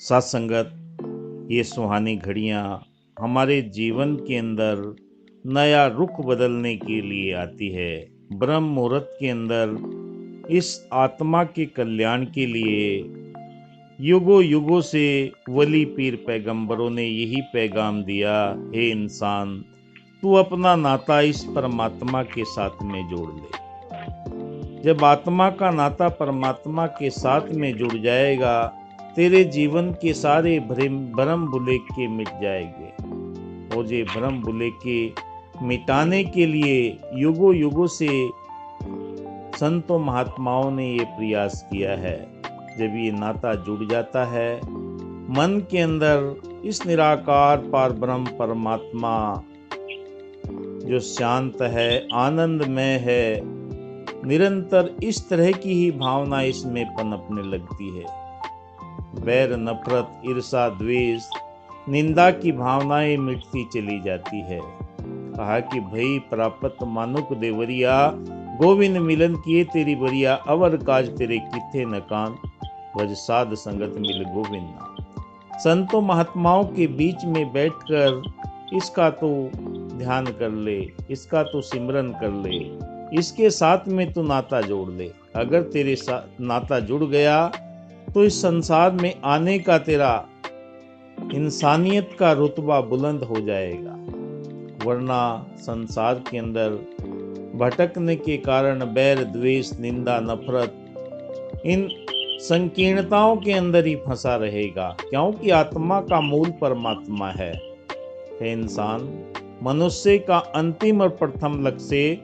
साथ संगत, ये सुहानी घड़ियाँ हमारे जीवन के अंदर नया रुख बदलने के लिए आती है। ब्रह्म मुहूर्त के अंदर इस आत्मा के कल्याण के लिए युगों युगों से वली पीर पैगंबरों ने यही पैगाम दिया, हे इंसान, तू अपना नाता इस परमात्मा के साथ में जोड़ ले। जब आत्मा का नाता परमात्मा के साथ में जुड़ जाएगा, तेरे जीवन के सारे भ्रम भुलेखे मिट जाएंगे। और ये भ्रम भुलेखे मिटाने के लिए युगों युगों से संतों महात्माओं ने ये प्रयास किया है। जब ये नाता जुड़ जाता है मन के अंदर, इस निराकार पार ब्रह्म परमात्मा जो शांत है, आनंदमय है, निरंतर इस तरह की ही भावना इसमें पनपने लगती है। बैर, नफरत, ईर्षा, द्वेष, निंदा की भावनाएं मिटती चली जाती है। कहा कि भई प्राप्त मानुक देवरिया, गोविंद मिलन किए तेरी बरिया, अवर काज तेरे किथे न कान, भज साध संगत मिल गोविंद नाम। संतों महात्माओं के बीच में बैठकर इसका तो ध्यान कर ले, इसका तो सिमरन कर ले, इसके साथ में तू नाता जोड़ ले। अगर तेरे साथ नाता जुड़ गया तो इस संसार में आने का तेरा इंसानियत का रुतबा बुलंद हो जाएगा। वरना संसार के अंदर भटकने के कारण बैर, द्वेष, निंदा, नफरत, इन संकीर्णताओं के अंदर ही फंसा रहेगा, क्योंकि आत्मा का मूल परमात्मा है। हे इंसान, मनुष्य का अंतिम और प्रथम लक्ष्य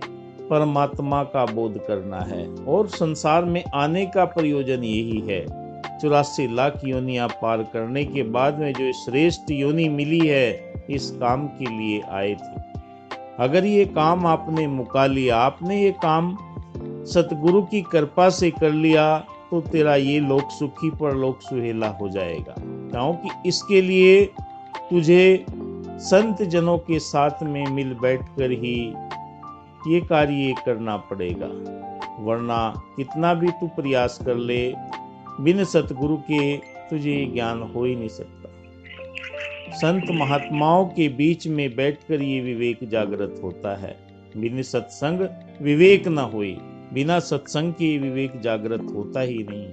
परमात्मा का बोध करना है और संसार में आने का प्रयोजन यही है। 84 लाख योनियां पार करने के बाद में जो श्रेष्ठ योनि मिली है, इस काम के लिए आए थे। अगर ये काम आपने मुका लिया, आपने ये काम सतगुरु की कृपा से कर लिया, तो तेरा ये लोक सुखी पर लोक सुहेला हो जाएगा। क्योंकि इसके लिए तुझे संत जनों के साथ में मिल बैठकर ही ये कार्य करना पड़ेगा। वरना कितना भी तू प्रयास कर ले, बिन सतगुरु के तुझे ज्ञान हो ही नहीं सकता। संत महात्माओं के बीच में बैठकर ये विवेक जागृत होता है। बिन सत्संग विवेक न होए, बिना सत्संग के विवेक जागृत होता ही नहीं।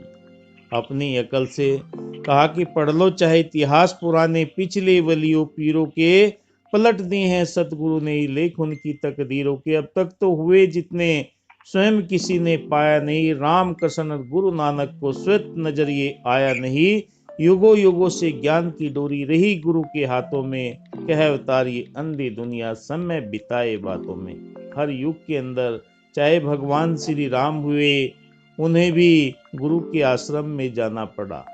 अपनी अकल से कहा कि पढ़ लो चाहे इतिहास पुराने, पिछले वलियों पीरों के पलट दिए हैं सतगुरु ने लेख उनकी तकदीरों के। अब तक तो हुए जितने, स्वयं किसी ने पाया नहीं, राम कृष्ण गुरु नानक को श्वेत नजर ये आया नहीं। युगों युगों से ज्ञान की डोरी रही गुरु के हाथों में, कह अवतार ये अंधी दुनिया समय बिताए बातों में। हर युग के अंदर चाहे भगवान श्री राम हुए, उन्हें भी गुरु के आश्रम में जाना पड़ा।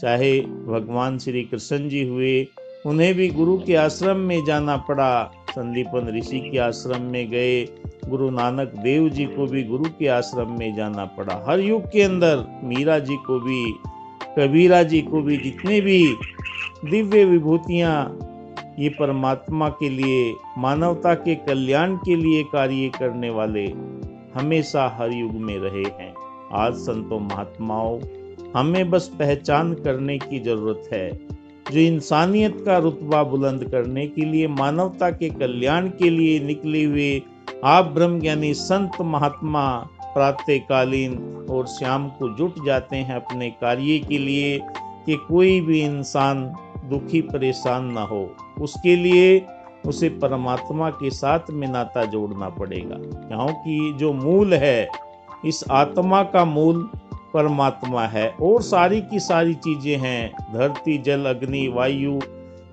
चाहे भगवान श्री कृष्ण जी हुए, उन्हें भी गुरु के आश्रम में जाना पड़ा। संदीपन ऋषि के आश्रम में गए, गुरु नानक देव जी को भी गुरु के आश्रम में जाना पड़ा। हर युग के अंदर मीरा जी को भी, कबीरा जी को भी, जितने भी दिव्य विभूतियां ये परमात्मा के लिए, मानवता के कल्याण के लिए कार्य करने वाले हमेशा हर युग में रहे हैं। आज संतों महात्माओं, हमें बस पहचान करने की जरूरत है। जो इंसानियत का रुतबा बुलंद करने के लिए, मानवता के कल्याण के लिए निकले हुए आप ब्रह्मज्ञानी संत महात्मा प्रातःकालीन और शाम को जुट जाते हैं अपने कार्य के लिए, कि कोई भी इंसान दुखी परेशान ना हो। उसके लिए उसे परमात्मा के साथ में नाता जोड़ना पड़ेगा, क्योंकि जो मूल है, इस आत्मा का मूल परमात्मा है और सारी की सारी चीजें हैं, धरती, जल, अग्नि, वायु,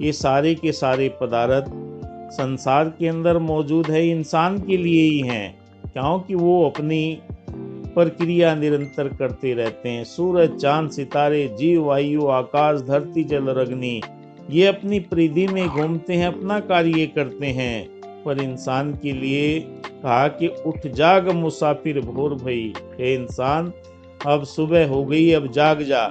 ये सारे के सारे पदार्थ संसार के अंदर मौजूद है, इंसान के लिए ही हैं, क्योंकि वो अपनी प्रक्रिया निरंतर करते रहते हैं। सूरज, चांद, सितारे, जीव, वायु, आकाश, धरती, जल और अग्नि, ये अपनी परिधि में घूमते हैं, अपना कार्य करते हैं। पर इंसान के लिए कहा कि उठ जाग मुसाफिर भोर भई, हे इंसान, अब सुबह हो गई, अब जाग जा।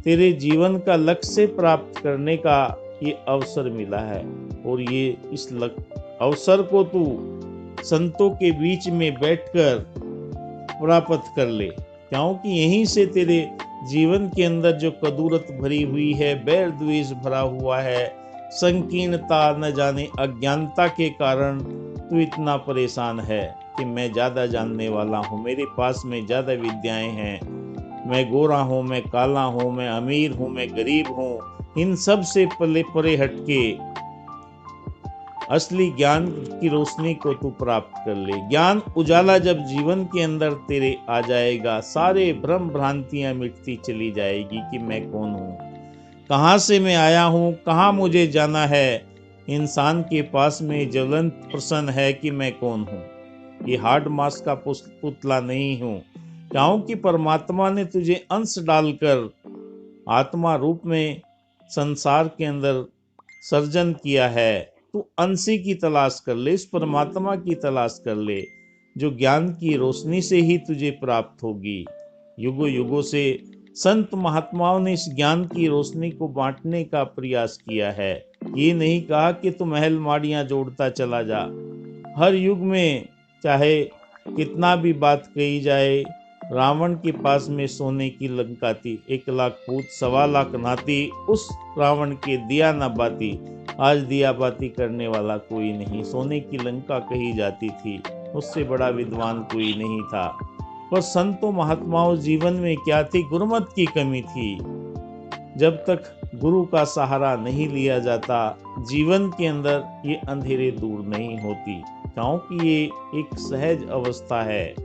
तेरे जीवन का लक्ष्य प्राप्त करने का ये अवसर मिला है और ये इस अवसर को तू संतों के बीच में बैठकर प्राप्त कर ले, क्योंकि यहीं से तेरे जीवन के अंदर जो कदूरत भरी हुई है, बैर द्वेष भरा हुआ है, संकीर्णता, न जाने अज्ञानता के कारण तू इतना परेशान है कि मैं ज़्यादा जानने वाला हूँ, मेरे पास में ज़्यादा विद्याएं हैं, मैं गोरा हूँ, मैं काला हूँ, मैं अमीर हूँ, मैं गरीब हूँ। इन सब से परे हटके असली ज्ञान की रोशनी को तू प्राप्त कर ले। ज्ञान उजाला जब जीवन के अंदर तेरे आ जाएगा, सारे भ्रम भ्रांतियां मिटती चली जाएगी कि मैं कौन हूँ, कहाँ से मैं आया हूँ, कहाँ मुझे जाना है। इंसान के पास में ज्वलंत प्रश्न है कि मैं कौन हूँ। ये हार्ड मास का पुतला नहीं हूँ, क्योंकि परमात्मा ने तुझे अंश डालकर आत्मा रूप में संसार के अंदर सर्जन किया है। तू अंशी की तलाश कर ले, इस परमात्मा की तलाश कर ले, जो ज्ञान की रोशनी से ही तुझे प्राप्त होगी। युगों युगों से संत महात्माओं ने इस ज्ञान की रोशनी को बांटने का प्रयास किया है। ये नहीं कहा कि तू महल माड़ियां जोड़ता चला जा। हर युग में चाहे कितना भी बात कही जाए, रावण के पास में सोने की लंका थी, 1,00,000 पूत 1,25,00,000 नाती, उस रावण के दिया न बाती। आज दिया बाती करने वाला कोई नहीं। सोने की लंका कही जाती थी, उससे बड़ा विद्वान कोई नहीं था। पर संतों महात्माओं जीवन में क्या थी? गुरुमत की कमी थी। जब तक गुरु का सहारा नहीं लिया जाता, जीवन के अंदर ये अंधेरे दूर नहीं होती, क्योंकि ये एक सहज अवस्था है।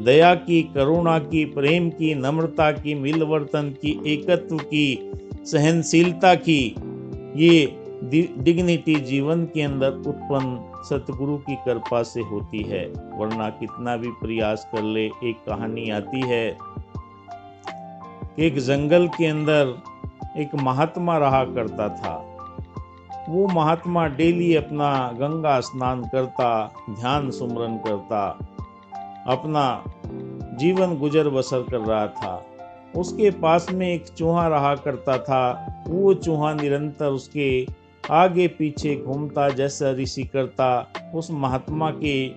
दया की, करुणा की, प्रेम की, नम्रता की, मिलवर्तन की, एकत्व की, सहनशीलता की, ये डिग्निटी जीवन के अंदर उत्पन्न सतगुरु की कृपा से होती है। वरना कितना भी प्रयास कर ले। एक कहानी आती है, एक जंगल के अंदर एक महात्मा रहा करता था। वो महात्मा डेली अपना गंगा स्नान करता, ध्यान सुमरन करता, अपना जीवन गुजर बसर कर रहा था। उसके पास में एक चूहा रहा करता था। वो चूहा निरंतर उसके आगे पीछे घूमता, जैसा ऋषि करता। उस महात्मा के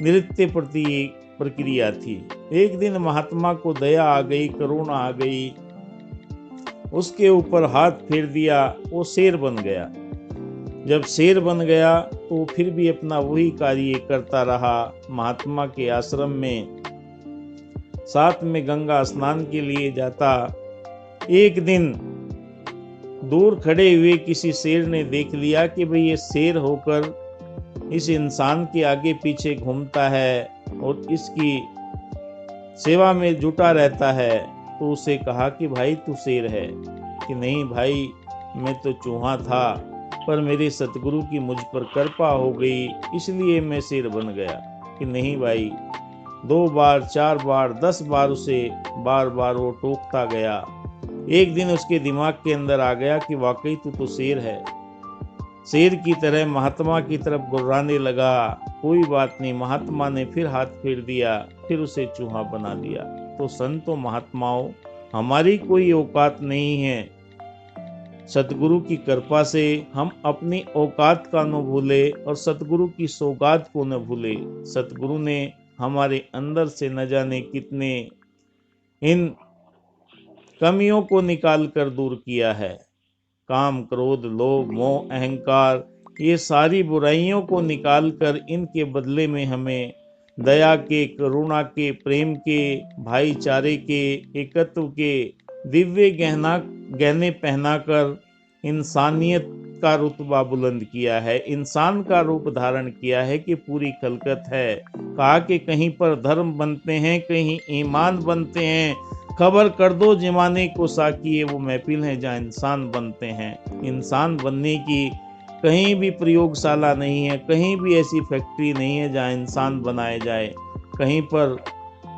नृत्य प्रति प्रक्रिया थी। एक दिन महात्मा को दया आ गई, करुणा आ गई, उसके ऊपर हाथ फेर दिया, वो शेर बन गया। जब शेर बन गया तो फिर भी अपना वही कार्य करता रहा। महात्मा के आश्रम में साथ में गंगा स्नान के लिए जाता। एक दिन दूर खड़े हुए किसी शेर ने देख लिया कि भाई ये शेर होकर इस इंसान के आगे पीछे घूमता है और इसकी सेवा में जुटा रहता है। तो उसे कहा कि भाई तू शेर है? कि नहीं भाई, मैं तो चूहा था, पर मेरे सतगुरु की मुझ पर कृपा हो गई, इसलिए मैं शेर बन गया। कि नहीं भाई, 2 बार 4 बार 10 बार उसे बार बार वो टोकता गया। एक दिन उसके दिमाग के अंदर आ गया कि वाकई तू तो शेर है। शेर की तरह महात्मा की तरफ गुर्राने लगा। कोई बात नहीं, महात्मा ने फिर हाथ फेर दिया, फिर उसे चूहा बना दिया। तो संतों महात्माओं, हमारी कोई औकात नहीं है। सतगुरु की कृपा से हम अपनी औकात का न भूले और सतगुरु की सौगात को न भूले। सतगुरु ने हमारे अंदर से न जाने कितने इन कमियों को निकाल कर दूर किया है। काम, क्रोध, लोभ, मोह, अहंकार, ये सारी बुराइयों को निकाल कर इनके बदले में हमें दया के, करुणा के, प्रेम के, भाईचारे के, एकत्व के दिव्य गहने पहनाकर इंसानियत का रुतबा बुलंद किया है। इंसान का रूप धारण किया है कि पूरी खलकत है। कहा कि कहीं पर धर्म बनते हैं, कहीं ईमान बनते हैं। खबर कर दो जमाने को साकिए, वो महफिल है जहाँ इंसान बनते हैं। इंसान बनने की कहीं भी प्रयोगशाला नहीं है, कहीं भी ऐसी फैक्ट्री नहीं है जहाँ इंसान बनाए जाए। कहीं पर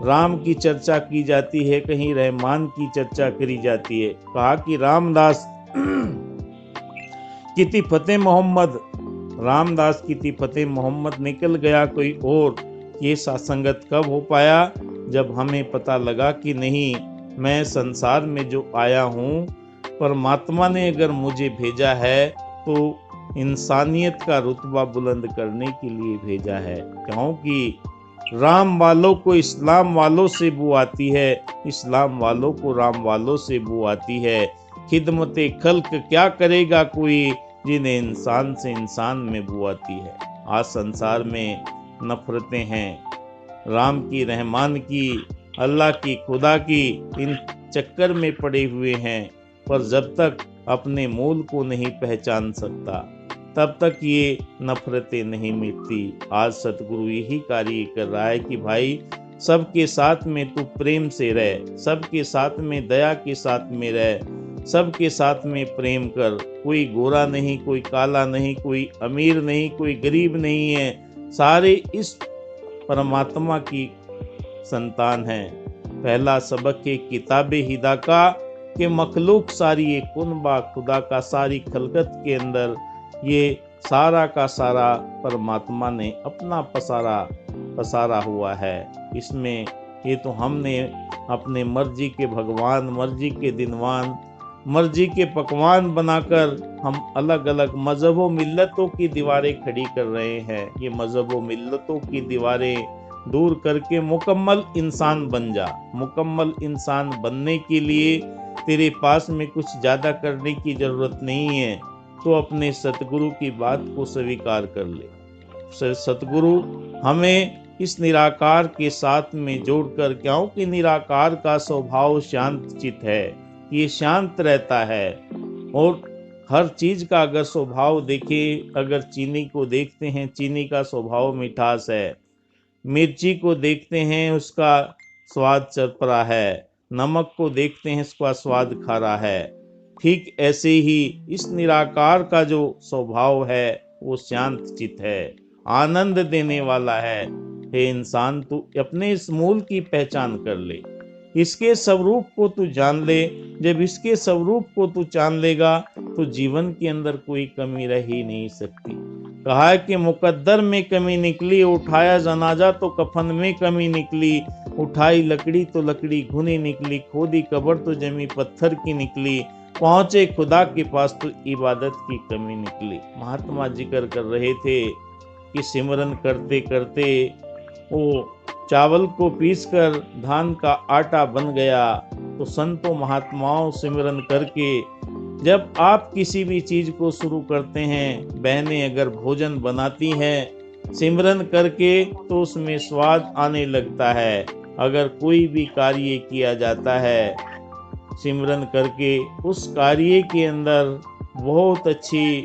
राम की चर्चा की जाती है, कहीं रहमान की चर्चा करी जाती है। कहा कि रामदास की फतेह मोहम्मद, रामदास की फतेह मोहम्मद निकल गया कोई और। ये सासंगत कब हो पाया? जब हमें पता लगा कि नहीं, मैं संसार में जो आया हूँ, परमात्मा ने अगर मुझे भेजा है तो इंसानियत का रुतबा बुलंद करने के लिए भेजा है। क्योंकि राम वालों को इस्लाम वालों से बू आती है, इस्लाम वालों को राम वालों से बू आती है। खिदमत खल्क क्या करेगा कोई, जिन्हें इंसान से इंसान में बू आती है। आज संसार में नफरतें हैं, राम की, रहमान की, अल्लाह की, खुदा की, इन चक्कर में पड़े हुए हैं। पर जब तक अपने मूल को नहीं पहचान सकता तब तक ये नफरतें नहीं मिटती। आज सतगुरु यही कार्य कर रहा है कि भाई सबके साथ में तू प्रेम से रह, सबके साथ में दया के साथ में रह, सबके साथ में प्रेम कर। कोई गोरा नहीं, कोई काला नहीं, कोई अमीर नहीं, कोई गरीब नहीं है, सारे इस परमात्मा की संतान है। पहला सबक है किताबे हिदा का कि मखलूक सारी एक कुनबा खुदा का, सारी खलकत के अंदर ये सारा का सारा परमात्मा ने अपना पसारा हुआ है। इसमें ये तो हमने अपने मर्जी के भगवान, मर्जी के दिनवान, मर्जी के पकवान बनाकर हम अलग अलग मजहबों मिल्लतों की दीवारें खड़ी कर रहे हैं। ये मजहबों मिल्लतों की दीवारें दूर करके मुकम्मल इंसान बन जा। मुकम्मल इंसान बनने के लिए तेरे पास में कुछ ज़्यादा करने की ज़रूरत नहीं है, तो अपने सतगुरु की बात को स्वीकार कर ले। सतगुरु हमें इस निराकार के साथ में जोड़कर, क्योंकि निराकार का स्वभाव शांत चित है, ये शांत रहता है। और हर चीज का अगर स्वभाव देखें, अगर चीनी को देखते हैं, चीनी का स्वभाव मिठास है। मिर्ची को देखते हैं, उसका स्वाद चरपरा है। नमक को देखते हैं, इसका स्वाद खारा है। ठीक ऐसे ही इस निराकार का जो स्वभाव है वो शांत चित है, आनंद देने वाला है। हे इंसान, तू अपने इस मूल की पहचान कर ले, इसके स्वरूप को तू जान ले। जब इसके स्वरूप को तू जान लेगा तो जीवन के अंदर कोई कमी रह ही नहीं सकती। कहा है कि मुकद्दर में कमी निकली, उठाया जनाजा तो कफन में कमी निकली, उठाई लकड़ी तो लकड़ी घुनी निकली, खोदी कब्र तो जमी पत्थर की निकली, पहुंचे खुदा के पास तो इबादत की कमी निकली। महात्मा जिक्र कर रहे थे कि सिमरन करते करते वो चावल को पीसकर धान का आटा बन गया। तो संतों महात्माओं सिमरन करके जब आप किसी भी चीज को शुरू करते हैं, बहनें अगर भोजन बनाती हैं सिमरन करके तो उसमें स्वाद आने लगता है। अगर कोई भी कार्य किया जाता है सिमरन करके, उस कार्य के अंदर बहुत अच्छी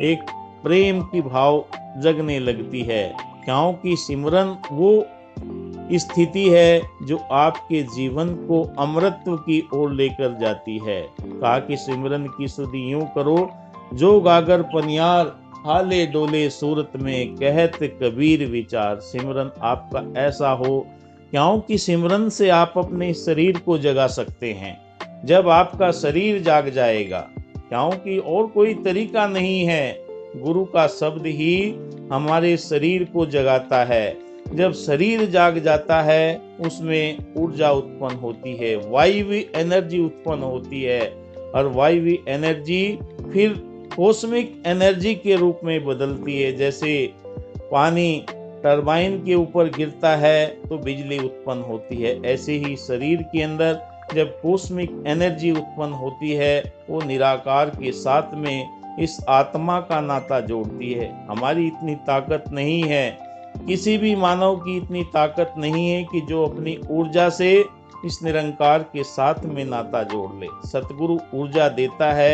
एक प्रेम की भाव जगने लगती है, क्योंकि सिमरन वो स्थिति है जो आपके जीवन को अमृतत्व की ओर लेकर जाती है। कहा कि सिमरन की सुधि यूं करो, जो गागर पनियार हाले डोले सूरत में, कहत कबीर विचार। सिमरन आपका ऐसा हो, क्योंकि सिमरन से आप अपने शरीर को जगा सकते हैं। जब आपका शरीर जाग जाएगा, क्योंकि और कोई तरीका नहीं है, गुरु का शब्द ही हमारे शरीर को जगाता है। जब शरीर जाग जाता है उसमें ऊर्जा उत्पन्न होती है, वायवी एनर्जी उत्पन्न होती है, और वायवी एनर्जी फिर कॉस्मिक एनर्जी के रूप में बदलती है। जैसे पानी टरबाइन के ऊपर गिरता है तो बिजली उत्पन्न होती है, ऐसे ही शरीर के अंदर जब कॉस्मिक एनर्जी उत्पन्न होती है वो निराकार के साथ में इस आत्मा का नाता जोड़ती है। हमारी इतनी ताकत नहीं है, किसी भी मानव की इतनी ताकत नहीं है कि जो अपनी ऊर्जा से इस निरंकार के साथ में नाता जोड़ ले। सतगुरु ऊर्जा देता है।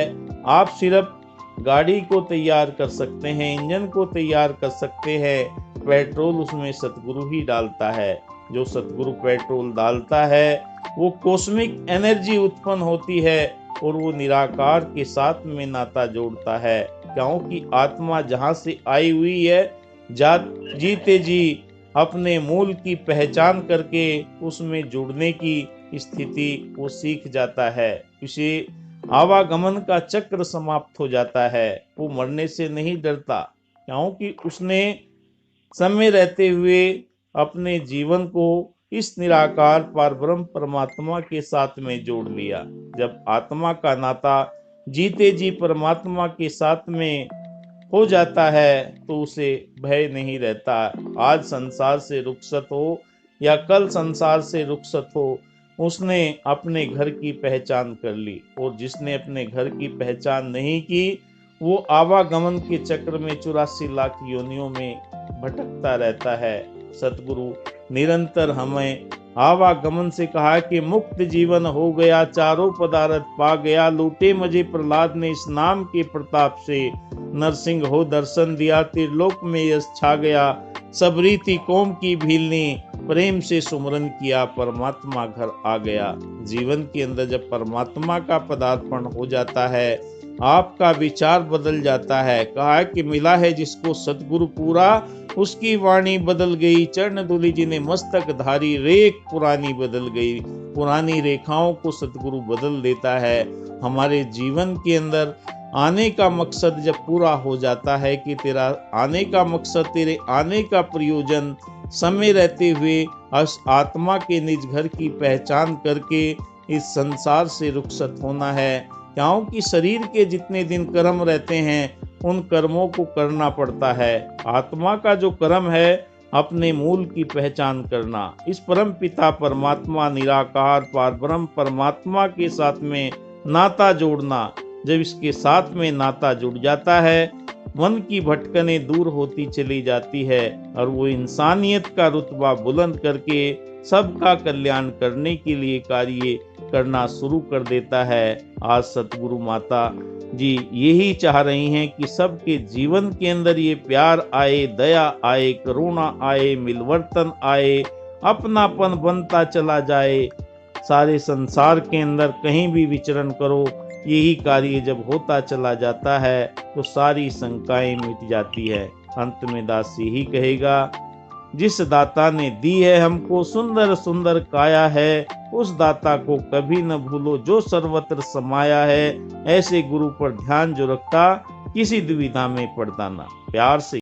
आप सिर्फ गाड़ी को तैयार कर सकते हैं, इंजन को तैयार कर सकते हैं, पेट्रोल उसमें सतगुरु ही डालता है। जो सतगुरु पेट्रोल डालता है वो कॉस्मिक एनर्जी उत्पन्न होती है और वो निराकार के साथ में नाता जोड़ता है, क्योंकि आत्मा जहाँ से आई हुई है जीते जी अपने मूल की पहचान करके उसमें जुड़ने की स्थिति वो सीख जाता है। इसे आवागमन का चक्र समाप्त हो जाता है। वो मरने से नहीं डरता, क्योंकि उसने समय रहते हुए अपने जीवन को इस निराकार परब्रह्म परमात्मा के साथ में जोड़ लिया। जब आत्मा का नाता जीते जी परमात्मा के साथ में हो जाता है तो उसे भय नहीं रहता। आज संसार से रुखसत हो या कल संसार से रुखसत हो, उसने अपने घर की पहचान कर ली। और जिसने अपने घर की पहचान नहीं की, वो आवागमन के चक्र में 84 लाख योनियों में भटकता रहता है। सतगुरु निरंतर हमें आवागमन से कहा कि मुक्त जीवन हो गया, चारों पदार्थ पा गया, लूटे मुझे प्रहलाद ने इस नाम के प्रताप से, नरसिंह हो दर्शन दिया, त्रिलोक में यश छा गया, सबरी थी कौम की भीलनी, प्रेम से सुमरन किया, परमात्मा घर आ गया। जीवन के अंदर जब परमात्मा का पदार्पण हो जाता है, आपका विचार बदल जाता है। कहा कि मिला है जिसको सतगुरु पूरा, उसकी वाणी बदल गई, चरण धूलि जी ने मस्तक धारी, रेख पुरानी बदल गई। पुरानी रेखाओं को सतगुरु बदल देता है। हमारे जीवन के अंदर आने का मकसद जब पूरा हो जाता है कि तेरा आने का मकसद, तेरे आने का प्रयोजन समय रहते हुए उस आत्मा के निज घर की पहचान करके इस संसार से रुखसत होना है। क्योंकि शरीर के जितने दिन कर्म रहते हैं, उन कर्मों को करना पड़ता है। आत्मा का जो कर्म है, अपने मूल की पहचान करना, इस परम पिता परमात्मा निराकार पार ब्रह्म परमात्मा के साथ में नाता जोड़ना। जब इसके साथ में नाता जुड़ जाता है, मन की भटकने दूर होती चली जाती है और वो इंसानियत का रुतबा बुलंद करके सबका कल्याण करने के लिए कार्य करना शुरू कर देता है। आज सतगुरु माता जी यही चाह रही हैं कि सबके जीवन के अंदर ये प्यार आए, दया आए, करुणा आए, मिलवर्तन आए, अपनापन बनता चला जाए। सारे संसार के अंदर कहीं भी विचरण करो, यही कार्य जब होता चला जाता है तो सारी शंकाएं मिट जाती है। अंत में दास यही कहेगा, जिस दाता ने दी है हमको सुंदर सुंदर काया है, उस दाता को कभी न भूलो जो सर्वत्र समाया है। ऐसे गुरु पर ध्यान जो रखता, किसी दुविधा में पड़ता ना। प्यार से